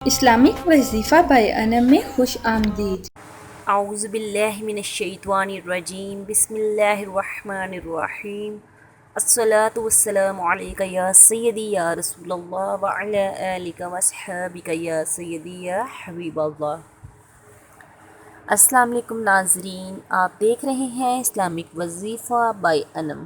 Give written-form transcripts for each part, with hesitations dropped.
Islamic وظیفہ by انم میں خوش آمدید۔ اعوذ باللہ من الشیطان الرجیم، بسم اللہ الرحمن الرحیم۔ الصلاۃ والسلام علیک یا سیدی یا رسول اللہ وعلی آلک واصحابک یا سیدی یا حبیب اللہ۔ السلام علیکم ناظرین، آپ دیکھ رہے ہیں اسلامک وظیفہ بائی انم۔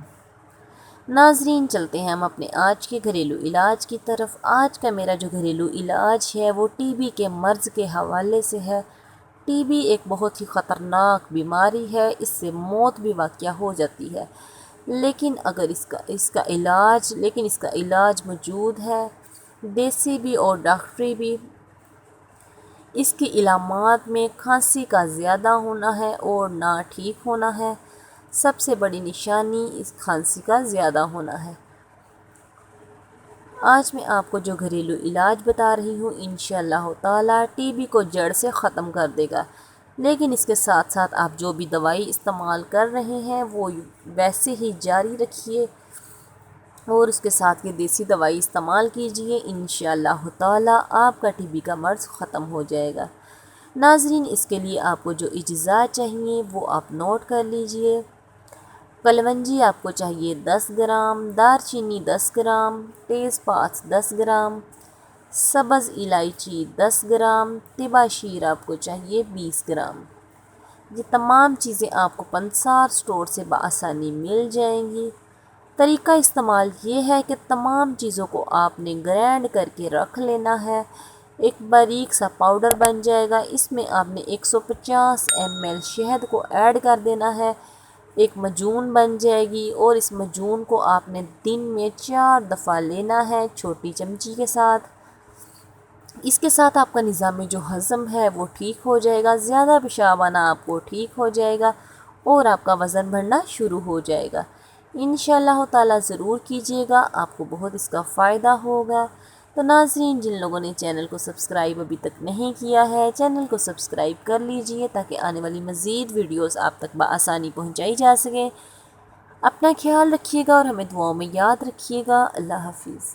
ناظرین، چلتے ہیں ہم اپنے آج کے گھریلو علاج کی طرف۔ آج کا میرا جو گھریلو علاج ہے وہ ٹی بی کے مرض کے حوالے سے ہے۔ ٹی بی ایک بہت ہی خطرناک بیماری ہے، اس سے موت بھی واقع ہو جاتی ہے، لیکن اس کا علاج موجود ہے، دیسی بھی اور ڈاکٹری بھی۔ اس کی علامات میں کھانسی کا زیادہ ہونا ہے اور نہ ٹھیک ہونا ہے۔ سب سے بڑی نشانی اس کھانسی کا زیادہ ہونا ہے۔ آج میں آپ کو جو گھریلو علاج بتا رہی ہوں انشاءاللہ تعالی ٹی بی کو جڑ سے ختم کر دے گا، لیکن اس کے ساتھ ساتھ آپ جو بھی دوائی استعمال کر رہے ہیں وہ ویسے ہی جاری رکھیے اور اس کے ساتھ یہ دیسی دوائی استعمال کیجئے۔ انشاءاللہ تعالی آپ کا ٹی بی کا مرض ختم ہو جائے گا۔ ناظرین، اس کے لیے آپ کو جو اجزاء چاہیے وہ آپ نوٹ کر لیجئے۔ کلونجی آپ کو چاہیے 10 گرام، دار چینی 10 گرام، تیز پاس 10 گرام، سبز الائچی 10 گرام، طبع شیر آپ کو چاہیے 20 گرام۔ یہ تمام چیزیں آپ کو پنسار سٹور سے بآسانی مل جائیں گی۔ طریقہ استعمال یہ ہے کہ تمام چیزوں کو آپ نے گرینڈ کر کے رکھ لینا ہے، ایک باریک سا پاؤڈر بن جائے گا۔ اس میں آپ نے 150 ml شہد کو ایڈ کر دینا ہے، ایک مجون بن جائے گی، اور اس مجون کو آپ نے دن میں 4 دفعہ لینا ہے چھوٹی چمچی کے ساتھ۔ اس کے ساتھ آپ کا نظام جو ہضم ہے وہ ٹھیک ہو جائے گا، زیادہ پیشاب آنا آپ کو ٹھیک ہو جائے گا اور آپ کا وزن بڑھنا شروع ہو جائے گا۔ انشاءاللہ تعالی ضرور کیجیے گا، آپ کو بہت اس کا فائدہ ہوگا۔ تو ناظرین، جن لوگوں نے چینل کو سبسکرائب ابھی تک نہیں کیا ہے چینل کو سبسکرائب کر لیجئے تاکہ آنے والی مزید ویڈیوز آپ تک بآسانی پہنچائی جا سکے۔ اپنا خیال رکھیے گا اور ہمیں دعاؤں میں یاد رکھیے گا۔ اللہ حافظ۔